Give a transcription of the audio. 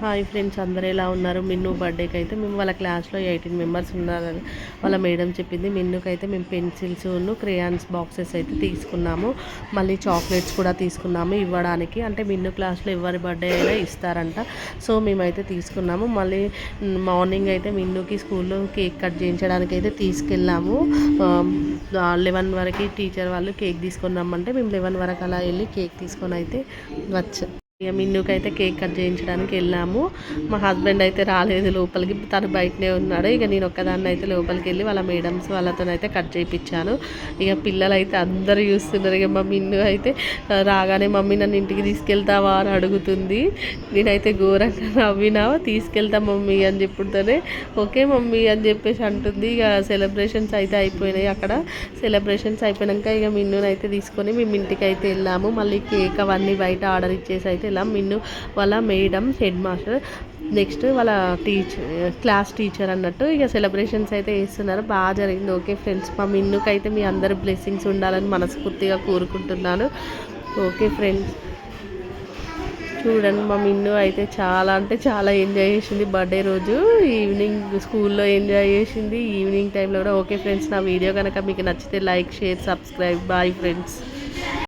Hi friends, అందరూ ఎలా ఉన్నారు? మిన్ను బర్త్డేకి అయితే మేము వాళ్ళ క్లాస్లో 18 మెంబర్స్ ఉన్నారని వాళ్ళ మేడం చెప్పింది. మిన్నుకి అయితే మేము పెన్సిల్స్ క్రేయాన్స్ బాక్సెస్ అయితే తీసుకున్నాము. మళ్ళీ చాక్లెట్స్ కూడా తీసుకున్నాము ఇవ్వడానికి. అంటే మిన్ను క్లాస్లో ఎవరి బర్త్డే అయినా ఇస్తారంట. సో మేమైతే తీసుకున్నాము. మళ్ళీ మార్నింగ్ అయితే మిన్నుకి స్కూల్లో కేక్ కట్ చేయించడానికి అయితే తీసుకెళ్ళాము. 11 వరకు టీచర్ వాళ్ళు కేక్ తీసుకొని రమ్మంటే మేము 11 వరకు అలా వెళ్ళి కేక్ తీసుకొని అయితే వచ్చాం. ఇక మిన్నుకైతే కేక్ కట్ చేయించడానికి వెళ్ళాము. మా హస్బెండ్ అయితే రాలేదు లోపలికి, తను బయటనే ఉన్నాడు. ఇక నేను ఒక్కదాన్ని అయితే లోపలికి వెళ్ళి వాళ్ళ మేడమ్స్ వాళ్ళతోనైతే కట్ చేయించాను. ఇక పిల్లలు అయితే అందరూ చూస్తున్నారు. ఇక మా మిన్ను అయితే రాగానే మమ్మీ నన్ను ఇంటికి తీసుకెళ్తావా అని అడుగుతుంది. నేనైతే ఘోరంగా నవ్వినా. తీసుకెళ్తా మమ్మీ అని చెప్పుడుతోనే ఓకే మమ్మీ అని చెప్పేసి అంటుంది. ఇక సెలబ్రేషన్స్ అయితే అయిపోయినాయి. అక్కడ సెలబ్రేషన్స్ అయిపోయాక ఇక మిన్నునైతే తీసుకొని మేము ఇంటికి అయితే వెళ్ళాము. మళ్ళీ కేక్ అవన్నీ బయట ఆర్డర్ ఇచ్చేసి అయితే ఇలా మిన్ను వాళ్ళ మేడం హెడ్ మాస్టర్ నెక్స్ట్ వాళ్ళ క్లాస్ టీచర్ అన్నట్టు ఇక సెలబ్రేషన్స్ అయితే చేస్తున్నారు. బాగా జరిగింది. ఓకే ఫ్రెండ్స్, మా మిన్నుకైతే మీ అందరి బ్లెస్సింగ్స్ ఉండాలని మనస్ఫూర్తిగా కోరుకుంటున్నాను. ఓకే ఫ్రెండ్స్, చూడండి మా మిన్ను అయితే చాలా అంటే చాలా ఎంజాయ్ చేసింది బర్త్డే రోజు. ఈవినింగ్ స్కూల్లో ఎంజాయ్ చేసింది, ఈవినింగ్ టైంలో కూడా. ఓకే ఫ్రెండ్స్, నా వీడియో కనుక మీకు నచ్చితే like, share, subscribe. Bye friends.